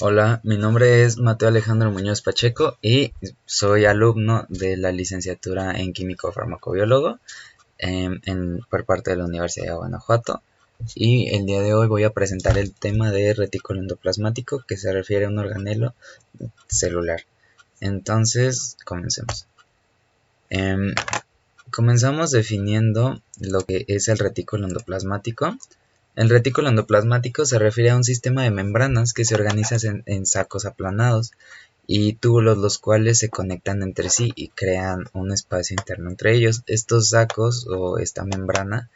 Hola, mi nombre es Mateo Alejandro Muñoz Pacheco y soy alumno de la licenciatura en Químico Farmacobiólogo por parte de la Universidad de Guanajuato. Y el día de hoy voy a presentar el tema de retículo endoplasmático, que se refiere a un organelo celular. Entonces, comencemos. Em, Comenzamos definiendo lo que es el retículo endoplasmático. El retículo endoplasmático se refiere a un sistema de membranas que se organizan en sacos aplanados y túbulos, los cuales se conectan entre sí y crean un espacio interno entre ellos. Estos sacos o esta membrana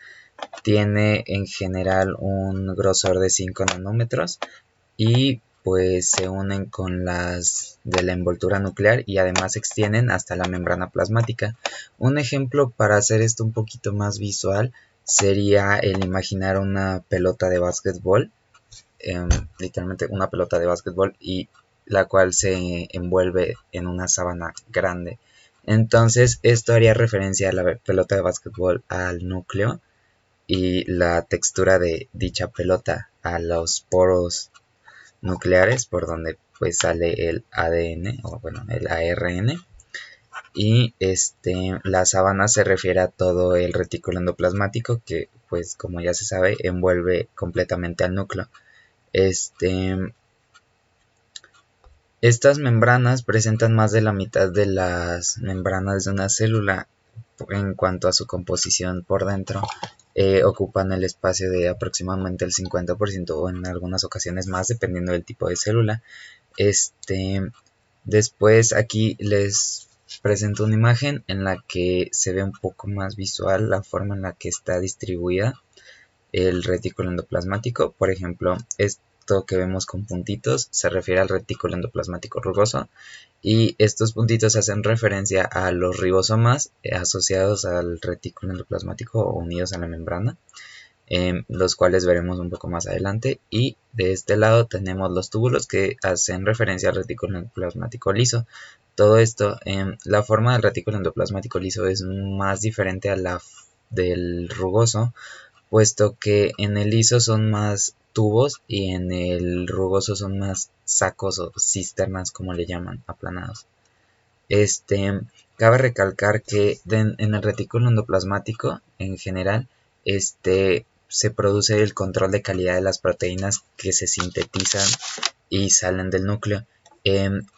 tiene en general un grosor de 5 nanómetros y pues se unen con las de la envoltura nuclear y además se extienden hasta la membrana plasmática. Un ejemplo para hacer esto un poquito más visual sería el imaginar una pelota de básquetbol, literalmente una pelota de básquetbol, y la cual se envuelve en una sábana grande. Entonces esto haría referencia a la pelota de básquetbol al núcleo y la textura de dicha pelota a los poros nucleares por donde pues sale el ADN o bueno el ARN. Y la sábana se refiere a todo el retículo endoplasmático que pues como ya se sabe envuelve completamente al núcleo. Estas membranas presentan más de la mitad de las membranas de una célula en cuanto a su composición por dentro. Ocupan el espacio de aproximadamente el 50% o en algunas ocasiones más dependiendo del tipo de célula. Después aquí les presento una imagen en la que se ve un poco más visual la forma en la que está distribuida el retículo endoplasmático. Por ejemplo, esto que vemos con puntitos se refiere al retículo endoplasmático rugoso y estos puntitos hacen referencia a los ribosomas asociados al retículo endoplasmático o unidos a la membrana, los cuales veremos un poco más adelante. Y de este lado tenemos los túbulos que hacen referencia al retículo endoplasmático liso. Todo esto, la forma del retículo endoplasmático liso es más diferente a la del rugoso, puesto que en el liso son más tubos y en el rugoso son más sacos o cisternas, como le llaman, aplanados. Cabe recalcar que en el retículo endoplasmático en general se produce el control de calidad de las proteínas que se sintetizan y salen del núcleo.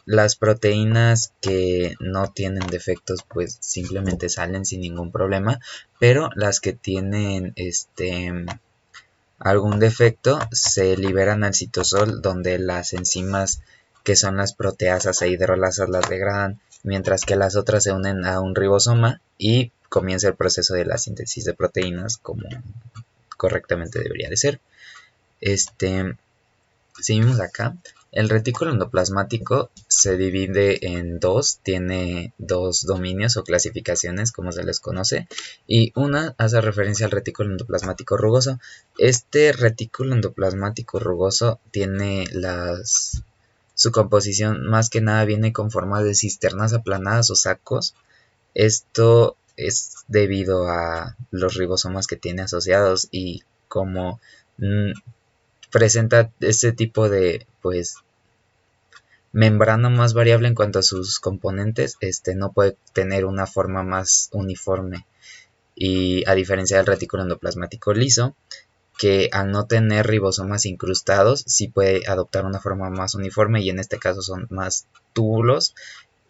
Las proteínas que no tienen defectos pues simplemente salen sin ningún problema, pero las que tienen algún defecto se liberan al citosol, donde las enzimas que son las proteasas e hidrolasas las degradan, mientras que las otras se unen a un ribosoma y comienza el proceso de la síntesis de proteínas como correctamente debería de ser. Seguimos acá. El retículo endoplasmático se divide en dos, tiene dos dominios o clasificaciones como se les conoce, y una hace referencia al retículo endoplasmático rugoso. Este retículo endoplasmático rugoso tiene su composición más que nada viene con forma de cisternas aplanadas o sacos. Esto es debido a los ribosomas que tiene asociados y como presenta este tipo de pues membrana más variable en cuanto a sus componentes, no puede tener una forma más uniforme, y a diferencia del retículo endoplasmático liso, que al no tener ribosomas incrustados sí puede adoptar una forma más uniforme, y en este caso son más túbulos,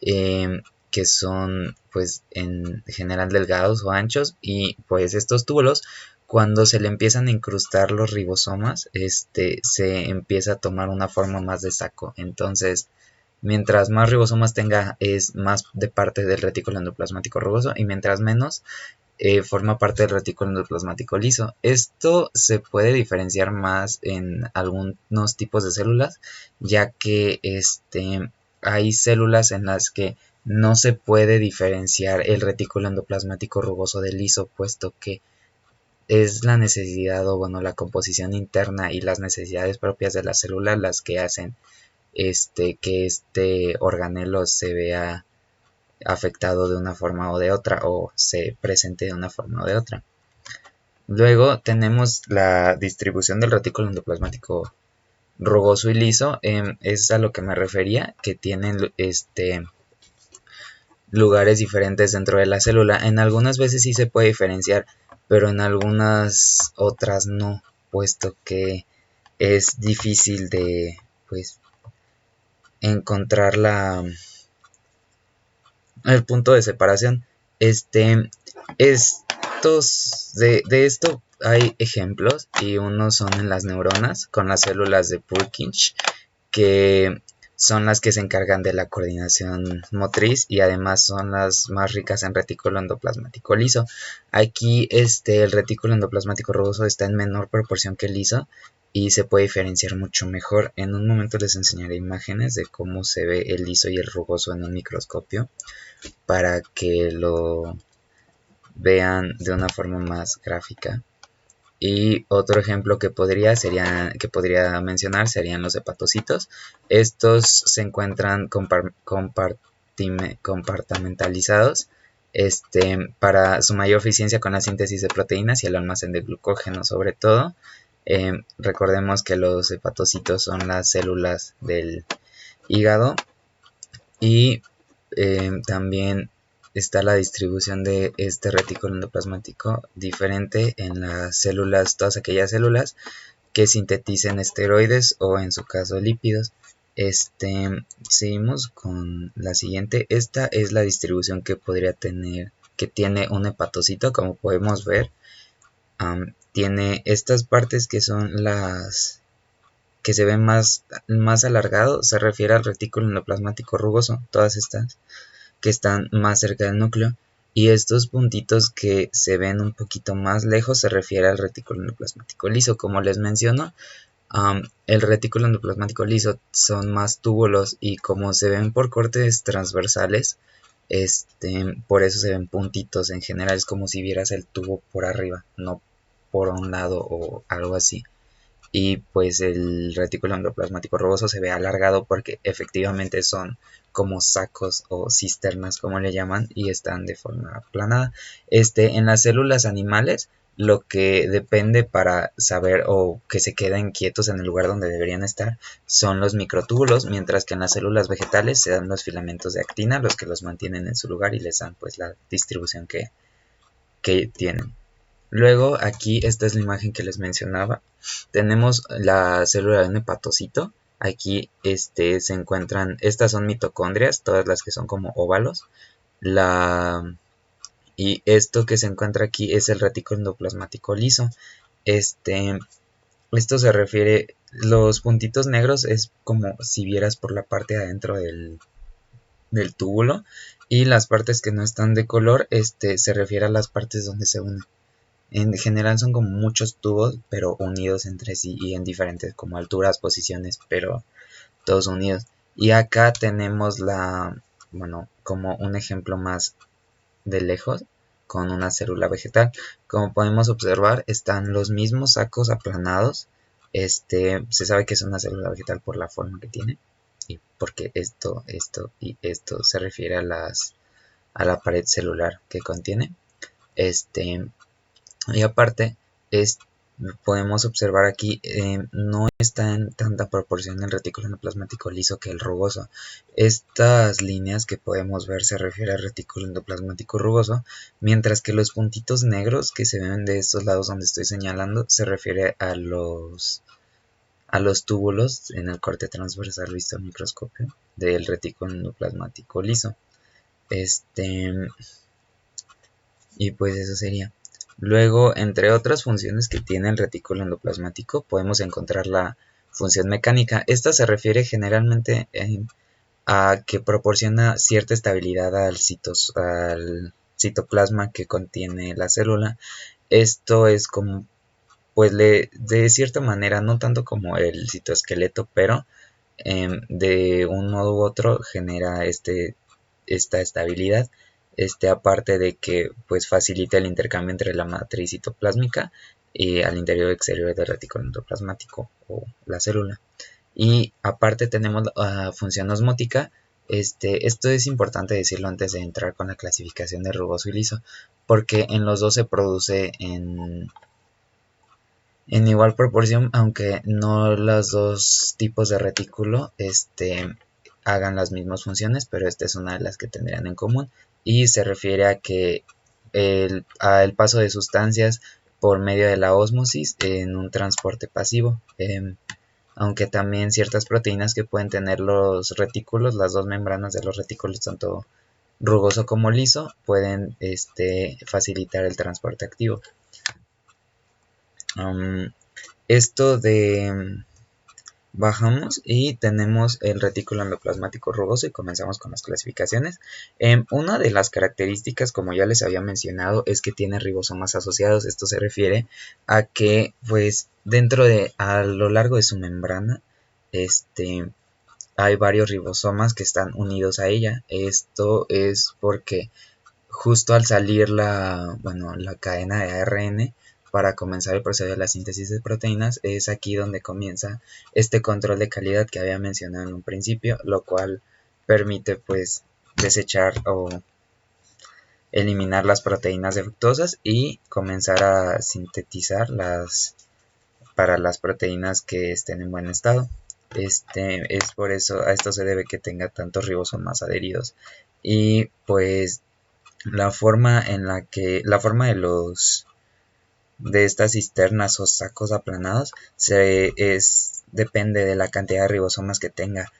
que son pues en general delgados o anchos, y pues estos túbulos cuando se le empiezan a incrustar los ribosomas se empieza a tomar una forma más de saco. Entonces mientras más ribosomas tenga es más de parte del retículo endoplasmático rugoso, y mientras menos forma parte del retículo endoplasmático liso. Esto se puede diferenciar más en algunos tipos de células, ya que hay células en las que no se puede diferenciar el retículo endoplasmático rugoso del liso, puesto que es la necesidad o bueno la composición interna y las necesidades propias de la célula las que hacen que este organelo se vea afectado de una forma o de otra, o se presente de una forma o de otra. Luego tenemos la distribución del retículo endoplasmático rugoso y liso, es a lo que me refería, que tienen lugares diferentes dentro de la célula. En algunas veces sí se puede diferenciar, pero en algunas otras no, puesto que es difícil de, pues, encontrar el punto de separación. De esto hay ejemplos, y unos son en las neuronas con las células de Purkinje, que son las que se encargan de la coordinación motriz y además son las más ricas en retículo endoplasmático liso. Aquí el retículo endoplasmático rugoso está en menor proporción que el liso y se puede diferenciar mucho mejor. En un momento les enseñaré imágenes de cómo se ve el liso y el rugoso en un microscopio para que lo vean de una forma más gráfica. Y otro ejemplo que podría mencionar serían los hepatocitos. Estos se encuentran compartimentalizados para su mayor eficiencia con la síntesis de proteínas y el almacén de glucógeno sobre todo. Recordemos que los hepatocitos son las células del hígado, y también está la distribución de este retículo endoplasmático diferente en las células, todas aquellas células que sinteticen esteroides o en su caso lípidos. Seguimos con la siguiente. Esta es la distribución que podría tener, que tiene un hepatocito. Como podemos ver, tiene estas partes que son las que se ven más alargado, se refiere al retículo endoplasmático rugoso, todas estas que están más cerca del núcleo, y estos puntitos que se ven un poquito más lejos se refiere al retículo endoplasmático liso. Como les menciono, el retículo endoplasmático liso son más túbulos, y como se ven por cortes transversales, por eso se ven puntitos. En general es como si vieras el tubo por arriba, no por un lado o algo así. Y pues el retículo endoplasmático rugoso se ve alargado porque efectivamente son como sacos o cisternas, como le llaman, y están de forma aplanada. En las células animales, lo que depende para saber o que se queden quietos en el lugar donde deberían estar son los microtúbulos, mientras que en las células vegetales se dan los filamentos de actina, los que los mantienen en su lugar y les dan pues la distribución que tienen. Luego aquí esta es la imagen que les mencionaba. Tenemos la célula de un hepatocito. Aquí se encuentran, estas son mitocondrias, todas las que son como óvalos. Y esto que se encuentra aquí es el retículo endoplasmático liso. Esto se refiere, los puntitos negros es como si vieras por la parte de adentro del túbulo, y las partes que no están de color se refiere a las partes donde se unen. En general son como muchos tubos, pero unidos entre sí y en diferentes como alturas, posiciones, pero todos unidos. Y acá tenemos bueno, como un ejemplo más de lejos, con una célula vegetal. Como podemos observar, están los mismos sacos aplanados. Se sabe que es una célula vegetal por la forma que tiene, y porque esto y esto se refiere a la pared celular que contiene. Y aparte, podemos observar aquí, no está en tanta proporción el retículo endoplasmático liso que el rugoso. Estas líneas que podemos ver se refieren al retículo endoplasmático rugoso, mientras que los puntitos negros que se ven de estos lados donde estoy señalando se refiere a los túbulos en el corte transversal visto al microscopio del retículo endoplasmático liso. Y pues eso sería. Luego, entre otras funciones que tiene el retículo endoplasmático, podemos encontrar la función mecánica. Esta se refiere generalmente a que proporciona cierta estabilidad al citoplasma que contiene la célula. Esto es como, pues de cierta manera, no tanto como el citoesqueleto, pero de un modo u otro genera esta estabilidad. Aparte de que pues facilita el intercambio entre la matriz citoplásmica y al interior exterior del retículo endoplasmático o la célula. Y aparte tenemos la función osmótica. Esto es importante decirlo antes de entrar con la clasificación de rugoso y liso, porque en los dos se produce en igual proporción, aunque no los dos tipos de retículo hagan las mismas funciones, pero esta es una de las que tendrían en común y se refiere a que el paso de sustancias por medio de la ósmosis en un transporte pasivo. Aunque también ciertas proteínas que pueden tener los retículos, las dos membranas de los retículos, tanto rugoso como liso, pueden facilitar el transporte activo. Esto de bajamos y tenemos el retículo endoplasmático rugoso y comenzamos con las clasificaciones. Una de las características, como ya les había mencionado, es que tiene ribosomas asociados. Esto se refiere a que, pues, a lo largo de su membrana, hay varios ribosomas que están unidos a ella. Esto es porque justo al salir la cadena de ARN para comenzar el proceso de la síntesis de proteínas, es aquí donde comienza este control de calidad que había mencionado en un principio, lo cual permite pues desechar o eliminar las proteínas defectuosas y comenzar a sintetizar para las proteínas que estén en buen estado. Es por eso, a esto se debe que tenga tantos ribosomas adheridos. Y pues la forma de estas cisternas o sacos aplanados depende de la cantidad de ribosomas que tenga.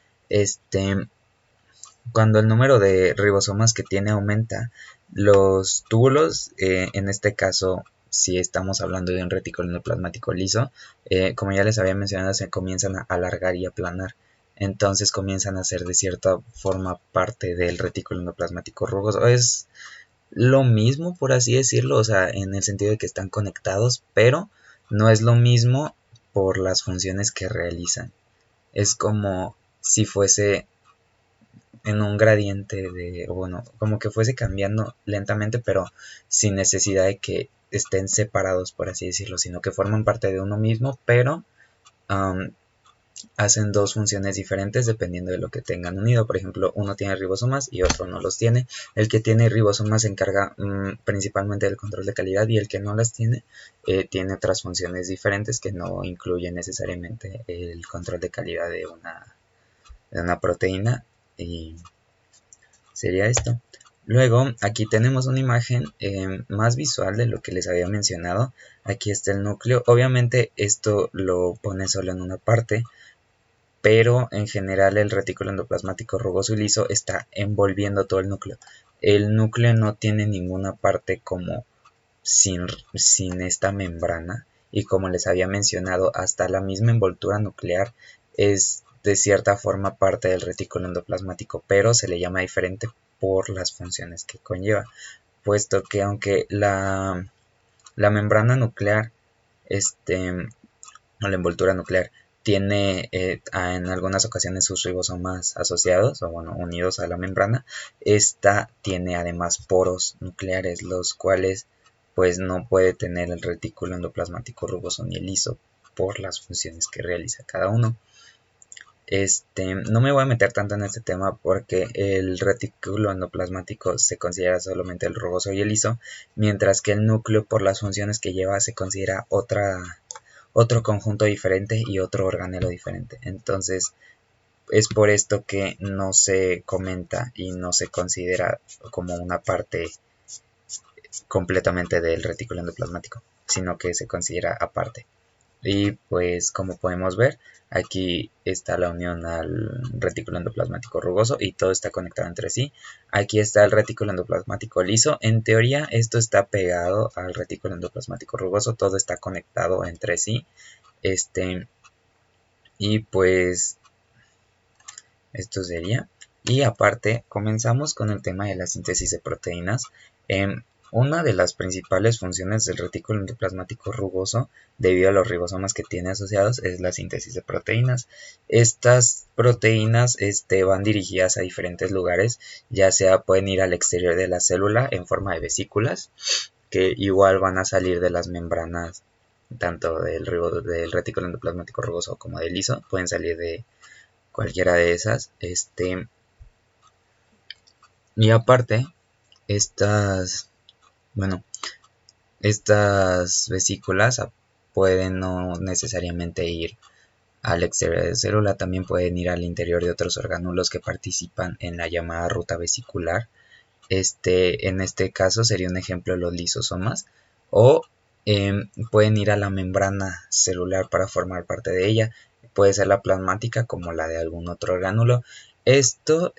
Cuando el número de ribosomas que tiene aumenta, los túbulos, en este caso, si estamos hablando de un retículo endoplasmático liso, como ya les había mencionado, se comienzan a alargar y aplanar. Entonces comienzan a ser de cierta forma parte del retículo endoplasmático rugoso. Es lo mismo, por así decirlo, o sea, en el sentido de que están conectados, pero no es lo mismo por las funciones que realizan. Es como si fuese en un gradiente como que fuese cambiando lentamente, pero sin necesidad de que estén separados, por así decirlo, sino que forman parte de uno mismo, pero um, hacen dos funciones diferentes dependiendo de lo que tengan unido. Por ejemplo, uno tiene ribosomas y otro no los tiene. El que tiene ribosomas se encarga principalmente del control de calidad, y el que no las tiene otras funciones diferentes que no incluyen necesariamente el control de calidad de una proteína, y sería esto. Luego aquí tenemos una imagen más visual de lo que les había mencionado. Aquí está el núcleo. Obviamente esto lo pone solo en una parte, pero en general el retículo endoplasmático rugoso y liso está envolviendo todo el núcleo. El núcleo no tiene ninguna parte como sin esta membrana, y como les había mencionado, hasta la misma envoltura nuclear es de cierta forma parte del retículo endoplasmático, pero se le llama diferente por las funciones que conlleva, puesto que aunque la membrana nuclear, o la envoltura nuclear, tiene en algunas ocasiones sus ribosomas asociados o unidos a la membrana, esta tiene además poros nucleares, los cuales pues no puede tener el retículo endoplasmático rugoso ni el liso por las funciones que realiza cada uno. No me voy a meter tanto en este tema porque el retículo endoplasmático se considera solamente el rugoso y el liso, mientras que el núcleo, por las funciones que lleva, se considera otro conjunto diferente y otro organelo diferente. Entonces es por esto que no se comenta y no se considera como una parte completamente del retículo endoplasmático, sino que se considera aparte. Y pues como podemos ver, aquí está la unión al retículo endoplasmático rugoso y todo está conectado entre sí. Aquí está el retículo endoplasmático liso. En teoría esto está pegado al retículo endoplasmático rugoso, todo está conectado entre sí. Y pues esto sería. Y aparte, comenzamos con el tema de la síntesis de proteínas. Una de las principales funciones del retículo endoplasmático rugoso, debido a los ribosomas que tiene asociados, es la síntesis de proteínas. Estas proteínas van dirigidas a diferentes lugares, ya sea pueden ir al exterior de la célula en forma de vesículas, que igual van a salir de las membranas, tanto del retículo endoplasmático rugoso como del liso, pueden salir de cualquiera de esas. Y aparte, estas, bueno, estas vesículas pueden no necesariamente ir al exterior de la célula, también pueden ir al interior de otros orgánulos que participan en la llamada ruta vesicular. En este caso sería un ejemplo los lisosomas, o pueden ir a la membrana celular para formar parte de ella. Puede ser la plasmática como la de algún otro orgánulo. Esto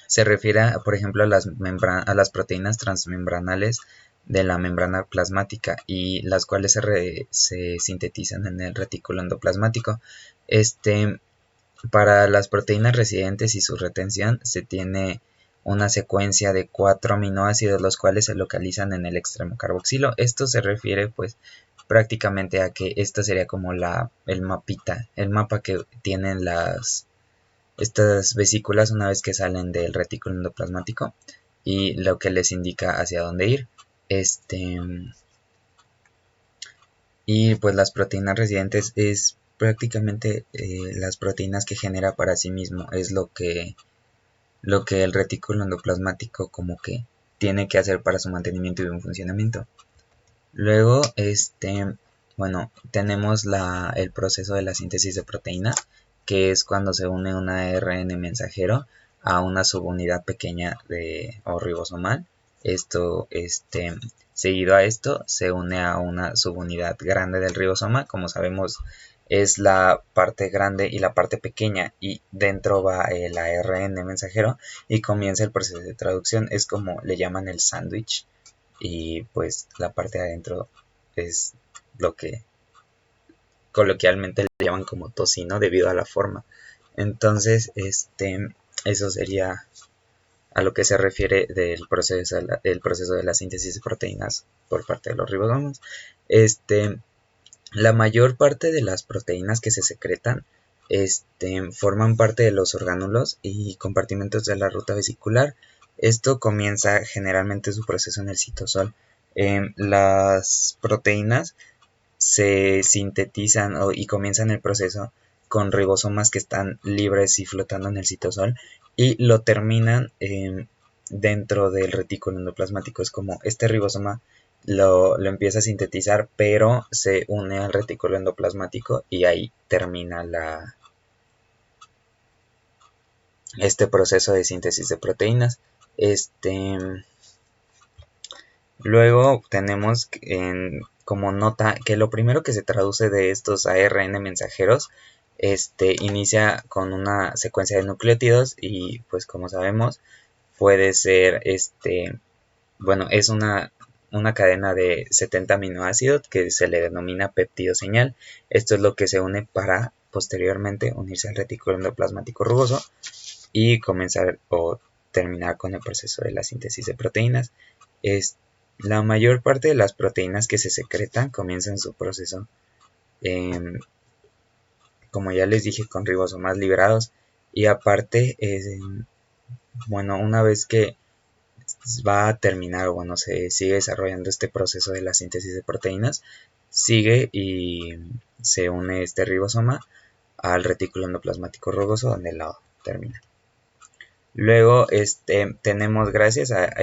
se refiere, por ejemplo, a las proteínas transmembranales de la membrana plasmática, y las cuales se sintetizan en el retículo endoplasmático. Para las proteínas residentes y su retención se tiene una secuencia de 4 aminoácidos, los cuales se localizan en el extremo carboxilo. Esto se refiere pues prácticamente a que esta sería como el mapa que tienen estas vesículas una vez que salen del retículo endoplasmático, y lo que les indica hacia dónde ir. Y pues las proteínas residentes es prácticamente las proteínas que genera para sí mismo, es lo que el retículo endoplasmático como que tiene que hacer para su mantenimiento y un funcionamiento. Luego, bueno, tenemos el proceso de la síntesis de proteínas, que es cuando se une un ARN mensajero a una subunidad pequeña o ribosomal. Seguido a esto se une a una subunidad grande del ribosoma. Como sabemos, es la parte grande y la parte pequeña, y dentro va el ARN mensajero y comienza el proceso de traducción. Es como le llaman el sándwich, y pues la parte de adentro es lo que coloquialmente le llaman como tocino debido a la forma. Entonces, eso sería a lo que se refiere del proceso de la síntesis de proteínas por parte de los ribosomas. La mayor parte de las proteínas que se secretan forman parte de los orgánulos y compartimentos de la ruta vesicular. Esto comienza generalmente su proceso en el citosol. Las proteínas se sintetizan y comienzan el proceso con ribosomas que están libres y flotando en el citosol, y lo terminan dentro del retículo endoplasmático. Es como este ribosoma lo empieza a sintetizar, pero se une al retículo endoplasmático y ahí termina este proceso de síntesis de proteínas. Luego tenemos como nota que lo primero que se traduce de estos ARN mensajeros inicia con una secuencia de nucleótidos, y pues como sabemos puede ser bueno, es una cadena de 70 aminoácidos que se le denomina péptido señal. Esto es lo que se une para posteriormente unirse al retículo endoplasmático rugoso y comenzar o terminar con el proceso de la síntesis de proteínas. La mayor parte de las proteínas que se secretan comienzan su proceso, como ya les dije, con ribosomas liberados, y aparte, bueno, una vez que va a terminar, o bueno, se sigue desarrollando este proceso de la síntesis de proteínas, sigue y se une este ribosoma al retículo endoplasmático rugoso, donde lo termina. Luego tenemos, gracias a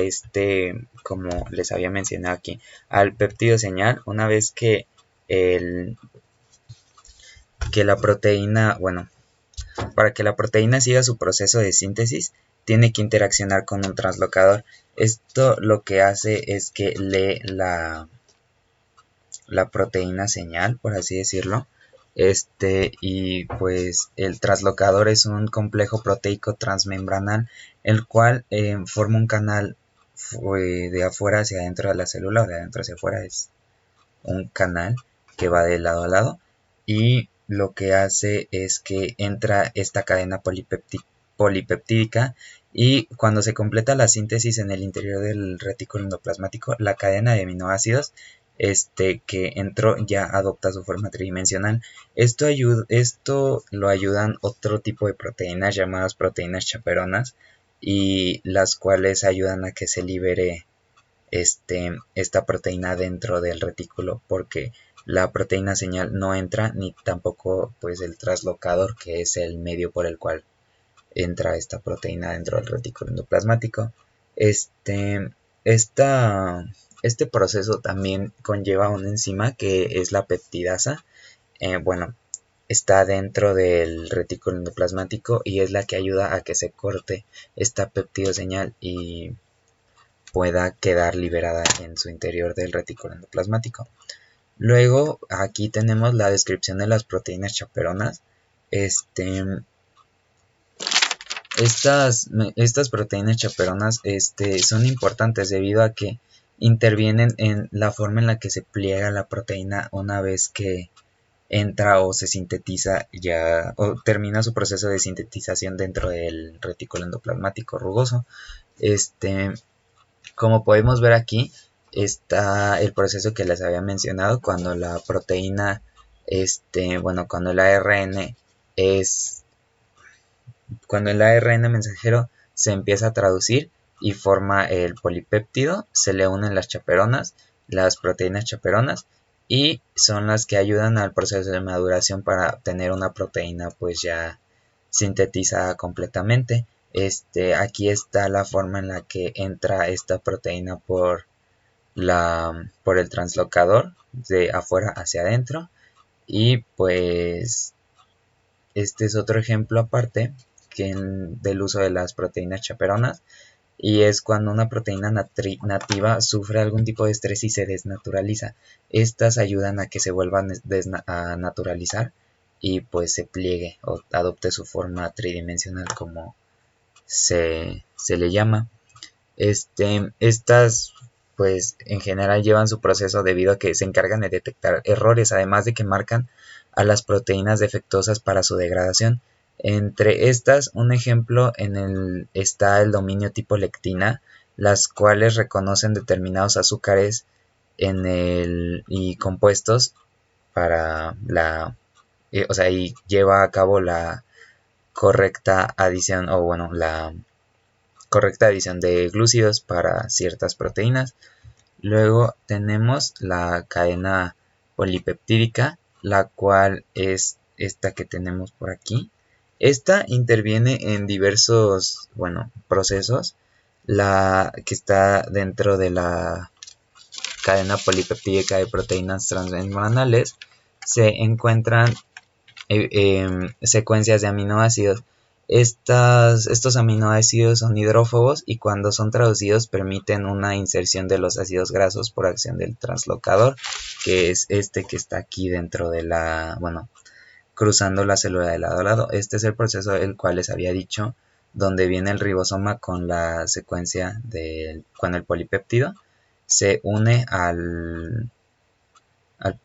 como les había mencionado aquí, al péptido señal. Una vez que la proteína, bueno, para que la proteína siga su proceso de síntesis, tiene que interaccionar con un translocador. Esto lo que hace es que lee la proteína señal, por así decirlo. Y pues el translocador es un complejo proteico transmembranal, el cual forma un canal de afuera hacia adentro de la célula, o de adentro hacia afuera. Es un canal que va de lado a lado, y lo que hace es que entra esta cadena polipeptídica, y cuando se completa la síntesis en el interior del retículo endoplasmático, la cadena de aminoácidos que entró ya adopta su forma tridimensional. Esto lo ayudan otro tipo de proteínas llamadas proteínas chaperonas, y las cuales ayudan a que se libere esta proteína dentro del retículo, porque la proteína señal no entra, ni tampoco pues el translocador, que es el medio por el cual entra esta proteína dentro del retículo endoplasmático. Este proceso también conlleva una enzima que es la peptidasa. Bueno, está dentro del retículo endoplasmático y es la que ayuda a que se corte esta peptidoseñal y pueda quedar liberada en su interior del retículo endoplasmático. Luego aquí tenemos la descripción de las proteínas chaperonas. Estas proteínas chaperonas son importantes debido a que intervienen en la forma en la que se pliega la proteína una vez que entra o se sintetiza ya o termina su proceso de sintetización dentro del retículo endoplasmático rugoso. Como podemos ver aquí, está el proceso que les había mencionado cuando la proteína, cuando el ARN es, cuando el ARN mensajero se empieza a traducir y forma el polipéptido, se le unen las chaperonas, las proteínas chaperonas, y son las que ayudan al proceso de maduración para obtener una proteína pues ya sintetizada completamente. Aquí está la forma en la que entra esta proteína por el translocador de afuera hacia adentro, y pues este es otro ejemplo aparte del uso de las proteínas chaperonas, y es cuando una proteína nativa sufre algún tipo de estrés y se desnaturaliza. Estas ayudan a que se vuelva a naturalizar y pues se pliegue o adopte su forma tridimensional, como se le llama. Estas pues en general llevan su proceso debido a que se encargan de detectar errores, además de que marcan a las proteínas defectuosas para su degradación. Entre estas, un ejemplo está el dominio tipo lectina, las cuales reconocen determinados azúcares y compuestos para y lleva a cabo la correcta adición, o bueno, la correcta adición de glúcidos para ciertas proteínas. Luego tenemos la cadena polipeptídica, la cual es esta que tenemos por aquí. Esta interviene en diversos, procesos. La que está dentro de la cadena polipeptídica de proteínas transmembranares se encuentran secuencias de aminoácidos. Estos aminoácidos son hidrófobos y cuando son traducidos permiten una inserción de los ácidos grasos por acción del translocador, que es este que está aquí dentro de cruzando la célula de lado a lado. Este es el proceso el cual les había dicho, donde viene el ribosoma con la secuencia cuando el polipéptido se une al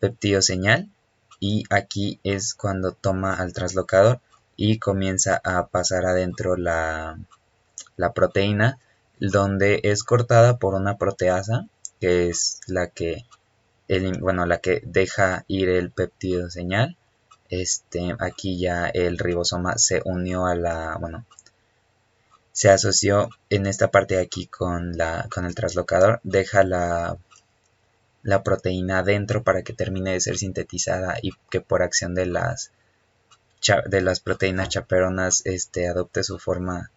péptido señal, y aquí es cuando toma al translocador y comienza a pasar adentro la proteína, donde es cortada por una proteasa, que es la que deja ir el péptido señal. Aquí ya el ribosoma se unió se asoció en esta parte de aquí con el translocador, deja la proteína adentro para que termine de ser sintetizada y que por acción de las proteínas chaperonas adopte su forma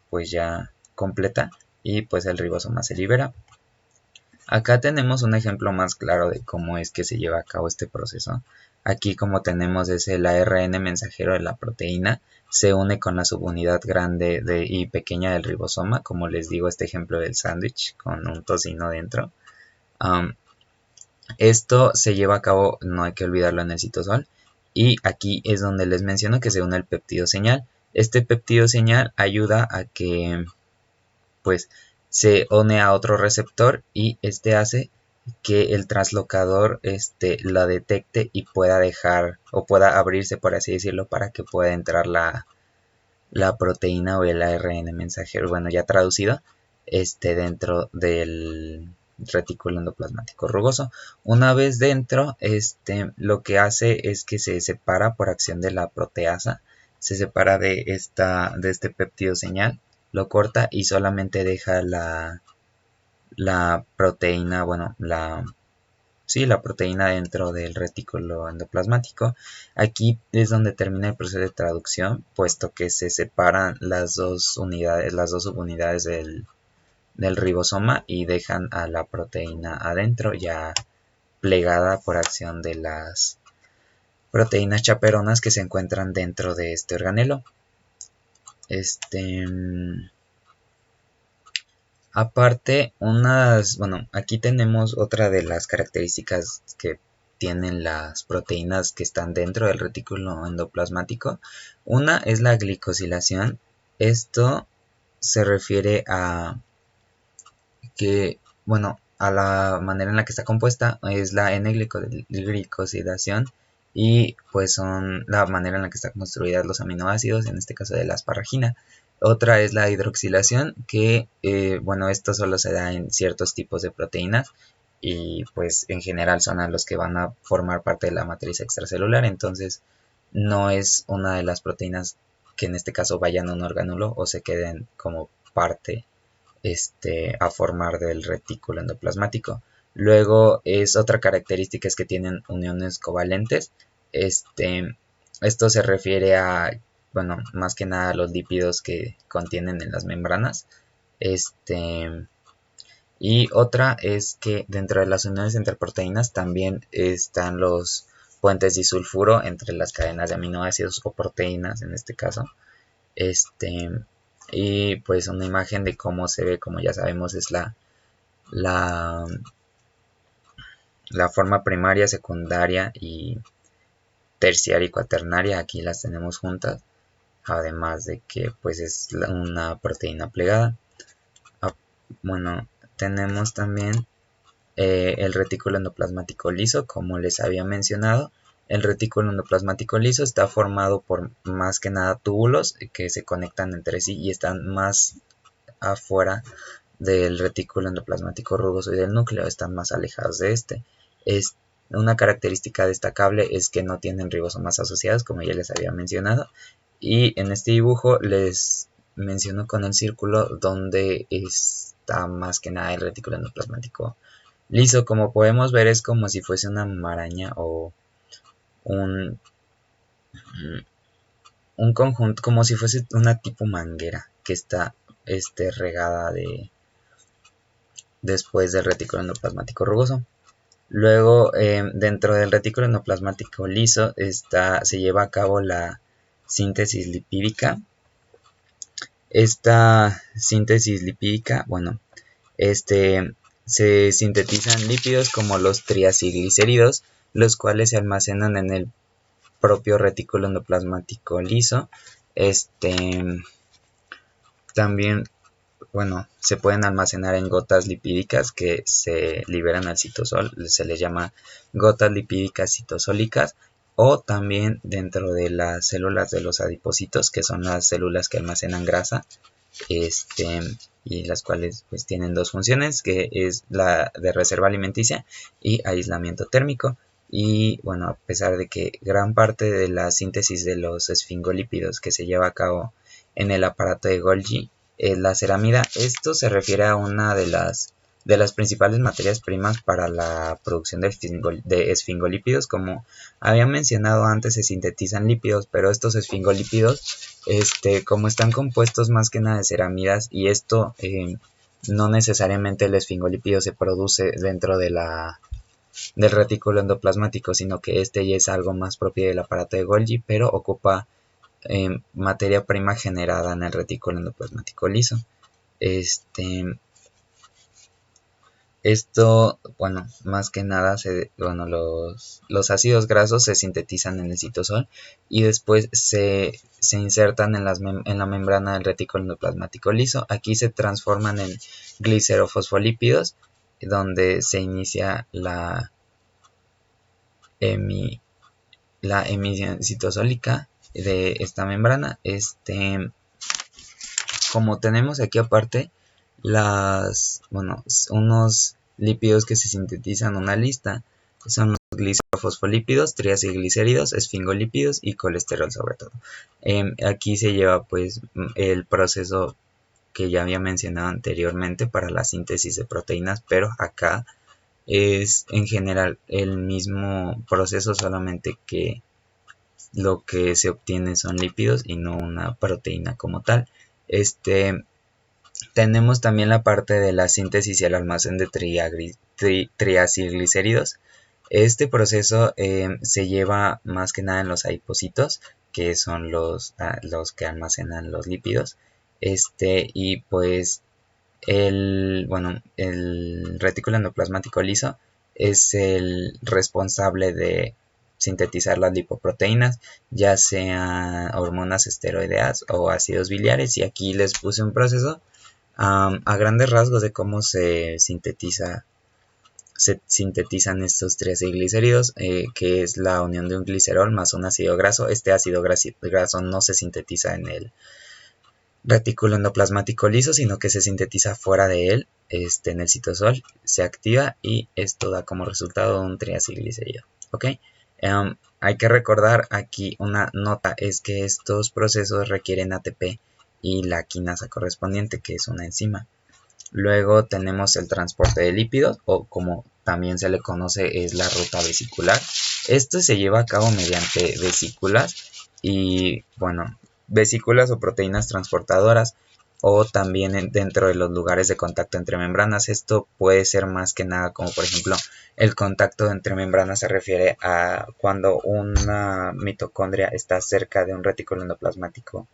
pues ya completa, y pues el ribosoma se libera. Acá tenemos un ejemplo más claro de cómo es que se lleva a cabo este proceso. Aquí, como tenemos, es el ARN mensajero de la proteína, se une con la subunidad grande y pequeña del ribosoma, como les digo, este ejemplo del sándwich con un tocino dentro. Esto se lleva a cabo, no hay que olvidarlo, en el citosol, y aquí es donde les menciono que se une el péptido señal. Este péptido señal ayuda a que pues se une a otro receptor, y este hace que el translocador la detecte y pueda dejar o pueda abrirse, por así decirlo, para que pueda entrar la proteína o el ARN mensajero, bueno, ya traducido, dentro del retículo endoplasmático rugoso. Una vez dentro, lo que hace es que se separa por acción de la proteasa, se separa de este péptido señal, lo corta y solamente deja la proteína, la proteína dentro del retículo endoplasmático. Aquí es donde termina el proceso de traducción, puesto que se separan las dos unidades, las dos subunidades del ribosoma y dejan a la proteína adentro ya plegada por acción de las proteínas chaperonas que se encuentran dentro de este organelo. Aparte, aquí tenemos otra de las características que tienen las proteínas que están dentro del retículo endoplasmático. Una es la glicosilación. Esto se refiere a que, a la manera en la que está compuesta es la N-glicosilación y pues son la manera en la que están construidas los aminoácidos, en este caso de la asparagina. Otra es la hidroxilación, que esto solo se da en ciertos tipos de proteínas y pues en general son a los que van a formar parte de la matriz extracelular, entonces no es una de las proteínas que en este caso vayan a un orgánulo o se queden como parte a formar del retículo endoplasmático. Luego es otra característica es que tienen uniones covalentes. Esto se refiere a, más que nada a los lípidos que contienen en las membranas. Y otra es que dentro de las uniones entre proteínas también están los puentes disulfuro entre las cadenas de aminoácidos o proteínas en este caso. Y pues una imagen de cómo se ve, como ya sabemos, es la, la forma primaria, secundaria y terciaria y cuaternaria. Aquí las tenemos juntas, además de que pues es una proteína plegada. Tenemos también el retículo endoplasmático liso, como les había mencionado. El retículo endoplasmático liso está formado por más que nada túbulos que se conectan entre sí y están más afuera del retículo endoplasmático rugoso y del núcleo, están más alejados de este. Una característica destacable es que no tienen ribosomas asociados, como ya les había mencionado, y en este dibujo les menciono con el círculo donde está más que nada el retículo endoplasmático liso. Como podemos ver, es como si fuese una maraña o un conjunto, como si fuese una tipo manguera que está regada después del retículo endoplasmático rugoso. Luego, dentro del retículo endoplasmático liso se lleva a cabo la síntesis lipídica. Esta síntesis lipídica, se sintetizan lípidos como los triacilglicéridos, los cuales se almacenan en el propio retículo endoplasmático liso. También, se pueden almacenar en gotas lipídicas que se liberan al citosol, se les llama gotas lipídicas citosólicas, o también dentro de las células de los adipocitos, que son las células que almacenan grasa, y las cuales pues tienen dos funciones, que es la de reserva alimenticia y aislamiento térmico. Y a pesar de que gran parte de la síntesis de los esfingolípidos que se lleva a cabo en el aparato de Golgi es la ceramida, esto se refiere a una de las principales materias primas para la producción de esfingolípidos. Como había mencionado antes, se sintetizan lípidos, pero estos esfingolípidos, como están compuestos más que nada de ceramidas, y esto no necesariamente el esfingolípido se produce dentro del retículo endoplasmático, sino que este ya es algo más propio del aparato de Golgi, pero ocupa materia prima generada en el retículo endoplasmático liso. Esto, más que nada, los ácidos grasos se sintetizan en el citosol y después se insertan en la membrana del retículo endoplasmático liso. Aquí se transforman en glicerofosfolípidos, donde se inicia la emisión citosólica de esta membrana. Como tenemos aquí aparte unos lípidos que se sintetizan, una lista, son los glicerofosfolípidos, triacilglicéridos, esfingolípidos y colesterol sobre todo. Aquí se lleva pues el proceso que ya había mencionado anteriormente para la síntesis de proteínas, pero acá es en general el mismo proceso, solamente que lo que se obtiene son lípidos y no una proteína como tal. Tenemos también la parte de la síntesis y el almacén de triacilglicéridos. Este proceso se lleva más que nada en los adipocitos, que son los que almacenan los lípidos. Y pues el retículo endoplasmático liso es el responsable de sintetizar las lipoproteínas, ya sea hormonas esteroideas o ácidos biliares. Y aquí les puse un proceso a grandes rasgos de cómo se sintetizan estos triacilglicéridos, que es la unión de un glicerol más un ácido graso. Este ácido graso no se sintetiza en el retículo endoplasmático liso, sino que se sintetiza fuera de él, en el citosol, se activa y esto da como resultado un triacilglicérido. ¿Ok? Hay que recordar aquí una nota, es que estos procesos requieren ATP y la quinasa correspondiente, que es una enzima. Luego tenemos el transporte de lípidos, o como también se le conoce, es la ruta vesicular. Esto se lleva a cabo mediante vesículas y, bueno, vesículas o proteínas transportadoras, o también dentro de los lugares de contacto entre membranas. Esto puede ser más que nada como, por ejemplo, el contacto entre membranas se refiere a cuando una mitocondria está cerca de un retículo endoplasmático,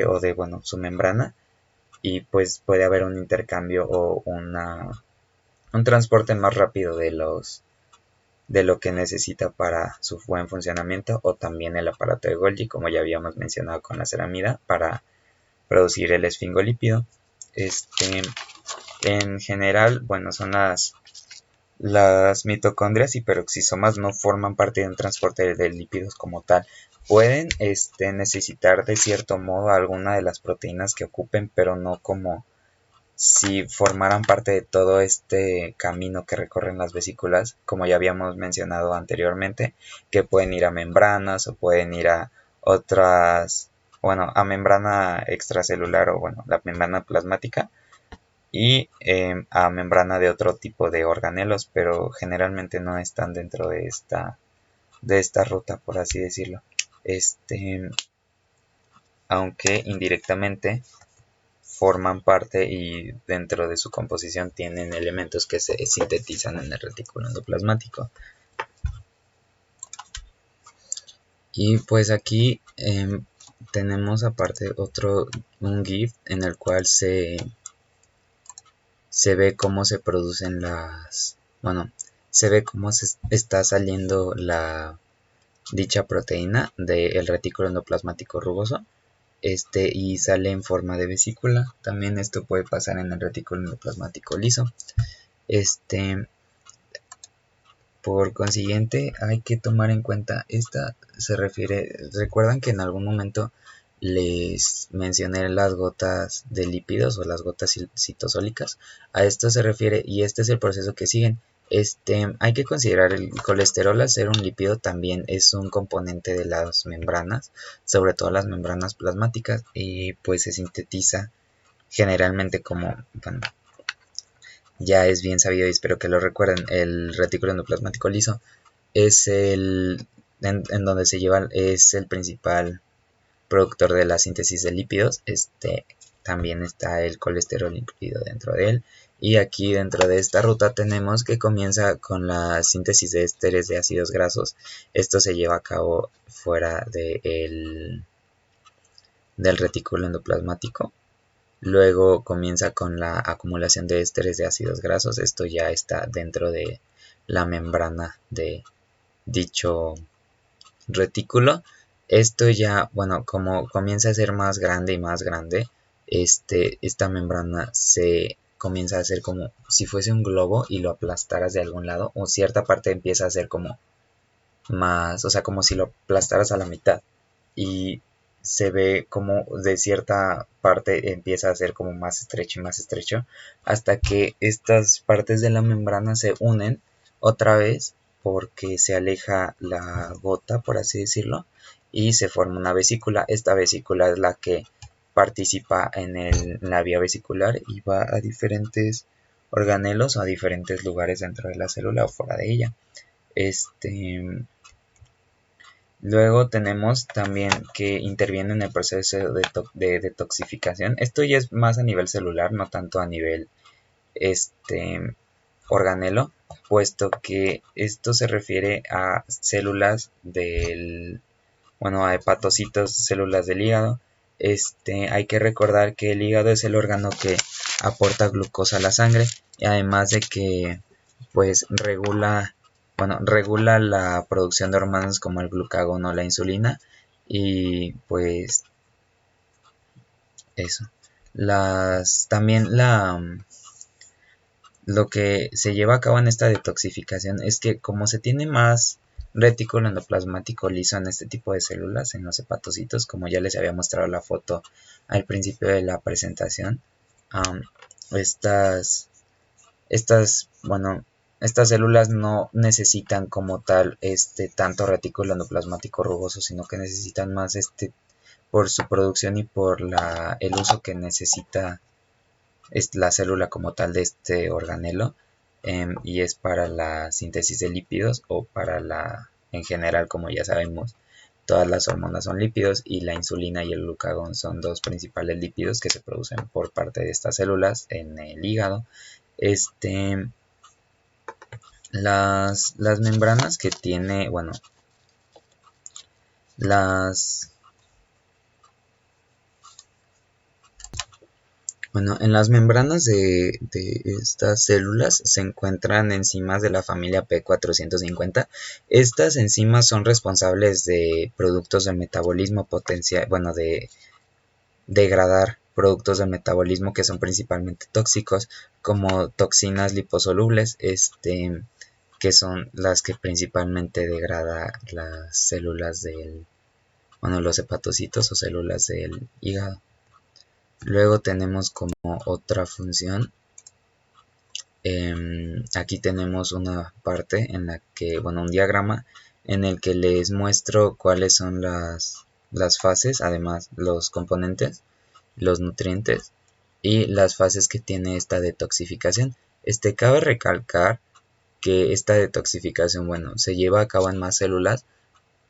o de, bueno, su membrana, y pues puede haber un intercambio o un transporte más rápido de lo que necesita para su buen funcionamiento, o también el aparato de Golgi, como ya habíamos mencionado con la ceramida, para producir el esfingolípido. En general, bueno, son las mitocondrias y peroxisomas no forman parte de un transporte de lípidos como tal. Pueden necesitar de cierto modo alguna de las proteínas que ocupen, pero no como si formaran parte de todo este camino que recorren las vesículas, como ya habíamos mencionado anteriormente, que pueden ir a membranas o pueden ir a otras, bueno, a membrana extracelular, o bueno, la membrana plasmática, y a membrana de otro tipo de organelos, pero generalmente no están dentro de esta ruta, por así decirlo. Aunque indirectamente forman parte y dentro de su composición tienen elementos que se sintetizan en el retículo endoplasmático. Y pues aquí tenemos aparte un GIF en el cual se ve cómo se producen se ve cómo se está saliendo dicha proteína del retículo endoplasmático rugoso, y sale en forma de vesícula. También esto puede pasar en el retículo endoplasmático liso. Por consiguiente, hay que tomar en cuenta, esta se refiere, recuerdan que en algún momento les mencioné las gotas de lípidos o las gotas citosólicas. A esto se refiere, y este es el proceso que siguen. Hay que considerar el colesterol, al ser un lípido, también es un componente de las membranas, sobre todo las membranas plasmáticas, y pues se sintetiza generalmente como, bueno, ya es bien sabido y espero que lo recuerden, el retículo endoplasmático liso es en donde se lleva, es el principal productor de la síntesis de lípidos. También está el colesterol incluido dentro de él, y aquí dentro de esta ruta tenemos que comienza con la síntesis de ésteres de ácidos grasos. Esto se lleva a cabo fuera del retículo endoplasmático. Luego comienza con la acumulación de ésteres de ácidos grasos. Esto ya está dentro de la membrana de dicho retículo. Esto ya, bueno, como comienza a ser más grande y más grande, esta membrana se comienza a hacer como si fuese un globo y lo aplastaras de algún lado, o cierta parte empieza a ser como más, o sea, como si lo aplastaras a la mitad, y se ve como de cierta parte empieza a ser como más estrecho y más estrecho, hasta que estas partes de la membrana se unen otra vez porque se aleja la gota, por así decirlo, y se forma una vesícula. Esta vesícula es la que participa en la vía vesicular y va a diferentes organelos o a diferentes lugares dentro de la célula o fuera de ella. Luego tenemos también que interviene en el proceso de detoxificación. Esto ya es más a nivel celular, no tanto a nivel organelo, puesto que esto se refiere a células a hepatocitos, células del hígado. Hay que recordar que el hígado es el órgano que aporta glucosa a la sangre y además de que pues regula la producción de hormonas como el glucagón o la insulina y pues eso. También lo que se lleva a cabo en esta detoxificación es que como se tiene más retículo endoplasmático liso en este tipo de células, en los hepatocitos, como ya les había mostrado la foto al principio de la presentación, um, estas, estas células no necesitan como tal tanto retículo endoplasmático rugoso, sino que necesitan más por su producción y por el uso que necesita es la célula como tal de este organelo, y es para la síntesis de lípidos o en general, como ya sabemos, todas las hormonas son lípidos y la insulina y el glucagón son dos principales lípidos que se producen por parte de estas células en el hígado. Las membranas que tiene, las en las membranas de estas células se encuentran enzimas de la familia P450. Estas enzimas son responsables de productos del metabolismo potencial, de degradar productos del metabolismo que son principalmente tóxicos, como toxinas liposolubles, que son las que principalmente degrada las células los hepatocitos o células del hígado. Luego tenemos como otra función, aquí tenemos una parte en la que, un diagrama en el que les muestro cuáles son las fases, además los componentes, los nutrientes y las fases que tiene esta detoxificación. Cabe recalcar que esta detoxificación, se lleva a cabo en más células,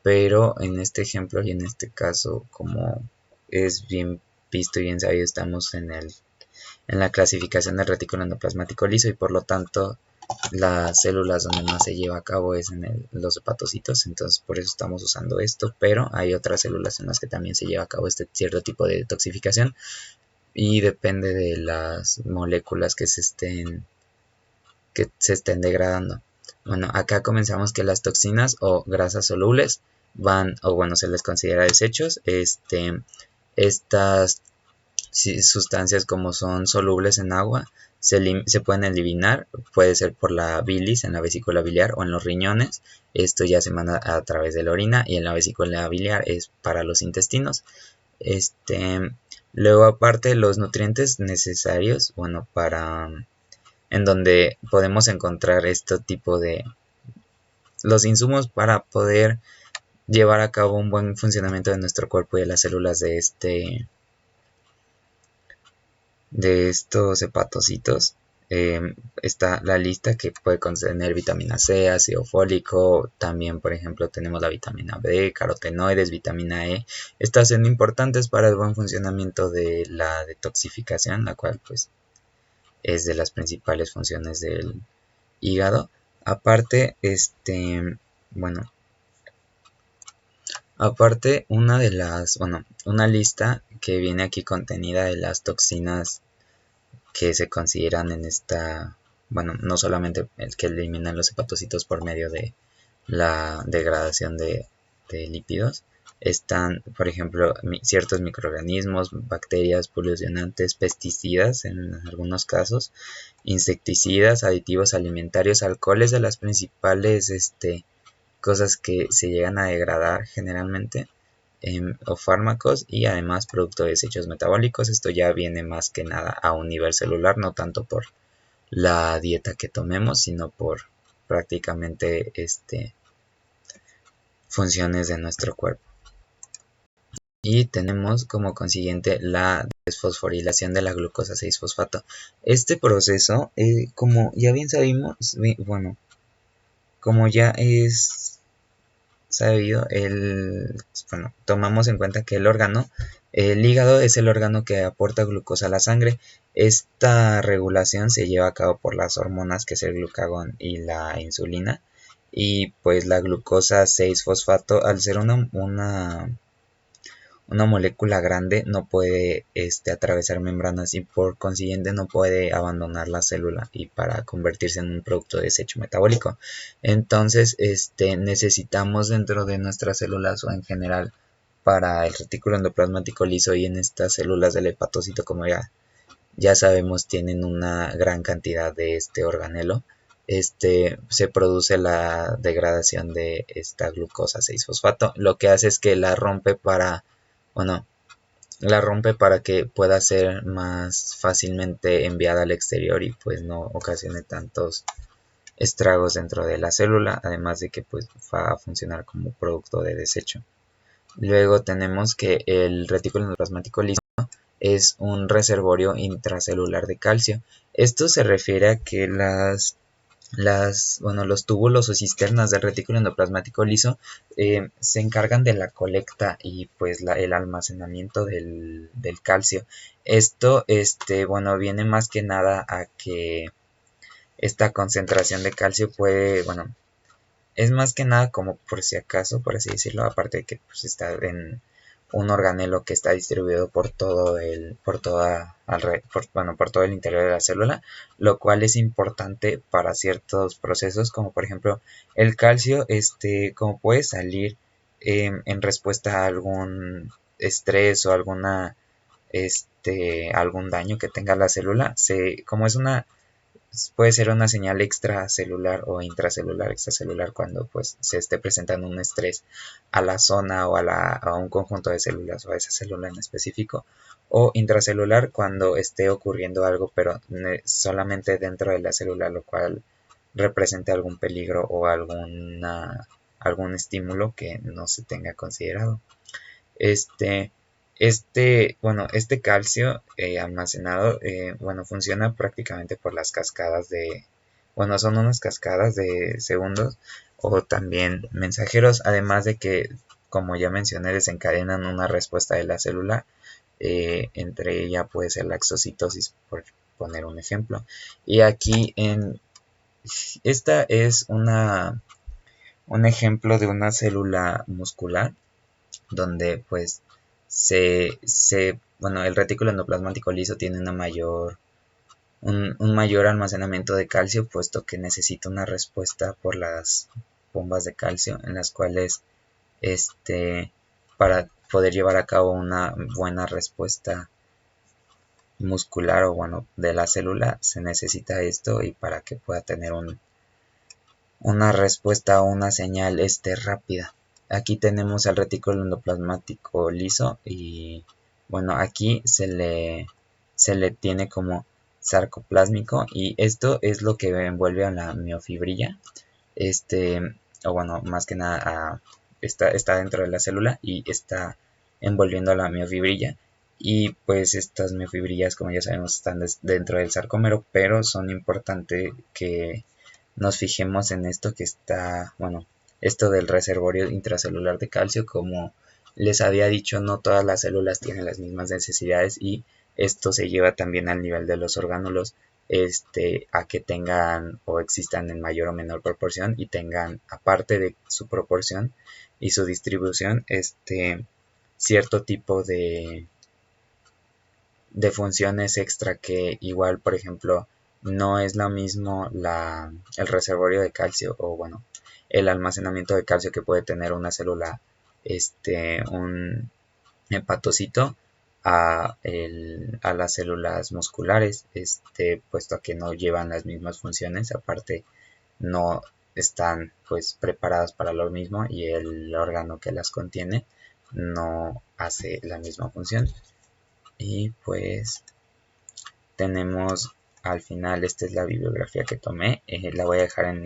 pero en este ejemplo y en este caso, como es bien visto y bien sabido, estamos en la clasificación del retículo endoplasmático liso y por lo tanto las células donde más se lleva a cabo es en los hepatocitos, entonces por eso estamos usando esto, pero hay otras células en las que también se lleva a cabo este cierto tipo de detoxificación y depende de las moléculas que se estén degradando. Acá comenzamos que las toxinas o grasas solubles se les considera desechos. Estas sustancias, como son solubles en agua, se pueden eliminar, puede ser por la bilis en la vesícula biliar o en los riñones. Esto ya se manda a través de la orina y en la vesícula biliar es para los intestinos. Luego, aparte, los nutrientes necesarios, en donde podemos encontrar este tipo de los insumos para poder llevar a cabo un buen funcionamiento de nuestro cuerpo y de las células de estos hepatocitos. Está la lista que puede contener vitamina C, ácido fólico, también por ejemplo tenemos la vitamina B, carotenoides, vitamina E. Estas son importantes para el buen funcionamiento de la detoxificación, la cual pues es de las principales funciones del hígado. Aparte, bueno, aparte una lista que viene aquí contenida de las toxinas que se consideran en no solamente el que eliminan los hepatocitos por medio de la degradación de lípidos, están, por ejemplo, ciertos microorganismos, bacterias, polucionantes, pesticidas en algunos casos, insecticidas, aditivos alimentarios, alcoholes, de las principales cosas que se llegan a degradar generalmente, o fármacos, y además producto de desechos metabólicos. Esto ya viene más que nada a un nivel celular, no tanto por la dieta que tomemos, sino por prácticamente funciones de nuestro cuerpo. Y tenemos como consiguiente la desfosforilación de la glucosa 6-fosfato. Este proceso, como ya bien sabemos, como ya es sabido, bueno, tomamos en cuenta que el hígado es el órgano que aporta glucosa a la sangre. Esta regulación se lleva a cabo por las hormonas, que es el glucagón y la insulina. Y pues la glucosa 6-fosfato, al ser una molécula grande, no puede atravesar membranas y por consiguiente no puede abandonar la célula y para convertirse en un producto de desecho metabólico. Entonces necesitamos dentro de nuestras células o en general para el retículo endoplasmático liso y en estas células del hepatocito, como ya sabemos, tienen una gran cantidad de este organelo. Se produce la degradación de esta glucosa 6-fosfato, lo que hace es que bueno, la rompe para que pueda ser más fácilmente enviada al exterior y pues no ocasione tantos estragos dentro de la célula, además de que pues va a funcionar como producto de desecho. Luego tenemos que el retículo endoplasmático liso es un reservorio intracelular de calcio. Esto se refiere a que los túbulos o cisternas del retículo endoplasmático liso se encargan de la colecta y pues el almacenamiento del calcio. Esto viene más que nada a que esta concentración de calcio es más que nada como por si acaso, por así decirlo, aparte de que pues, está en un organelo que está distribuido por todo por todo el interior de la célula, lo cual es importante para ciertos procesos, como por ejemplo el calcio, como puede salir en respuesta a algún estrés o algún daño que tenga la célula, como puede ser una señal extracelular o intracelular, extracelular, cuando pues se esté presentando un estrés a la zona o a un conjunto de células o a esa célula en específico, o intracelular cuando esté ocurriendo algo pero solamente dentro de la célula, lo cual represente algún peligro o algún estímulo que no se tenga considerado. Este calcio almacenado, funciona prácticamente por las cascadas son unas cascadas de segundos o también mensajeros, además de que, como ya mencioné, desencadenan una respuesta de la célula, entre ella puede ser la exocitosis, por poner un ejemplo. Y aquí esta es un ejemplo de una célula muscular donde pues el retículo endoplasmático liso tiene un mayor almacenamiento de calcio, puesto que necesita una respuesta por las bombas de calcio, en las cuales para poder llevar a cabo una buena respuesta muscular o de la célula se necesita esto, y para que pueda tener una respuesta o una señal rápida. Aquí tenemos el retículo endoplasmático liso y aquí se le tiene como sarcoplásmico, y esto es lo que envuelve a la miofibrilla, más que nada está dentro de la célula y está envolviendo a la miofibrilla, y pues estas miofibrillas, como ya sabemos, están dentro del sarcómero, pero son importantes que nos fijemos en esto que está, esto del reservorio intracelular de calcio. Como les había dicho, no todas las células tienen las mismas necesidades, y esto se lleva también al nivel de los orgánulos, a que tengan o existan en mayor o menor proporción y tengan, aparte de su proporción y su distribución, cierto tipo de funciones extra, que igual, por ejemplo, no es lo mismo el reservorio de calcio el almacenamiento de calcio que puede tener una célula, un hepatocito, a las células musculares, puesto que no llevan las mismas funciones, aparte no están pues preparadas para lo mismo, y el órgano que las contiene no hace la misma función. Y pues tenemos al final, esta es la bibliografía que tomé, la voy a dejar en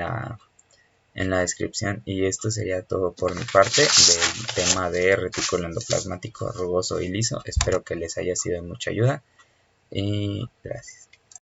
la descripción, y esto sería todo por mi parte del tema de retículo endoplasmático rugoso y liso. Espero que les haya sido de mucha ayuda y gracias.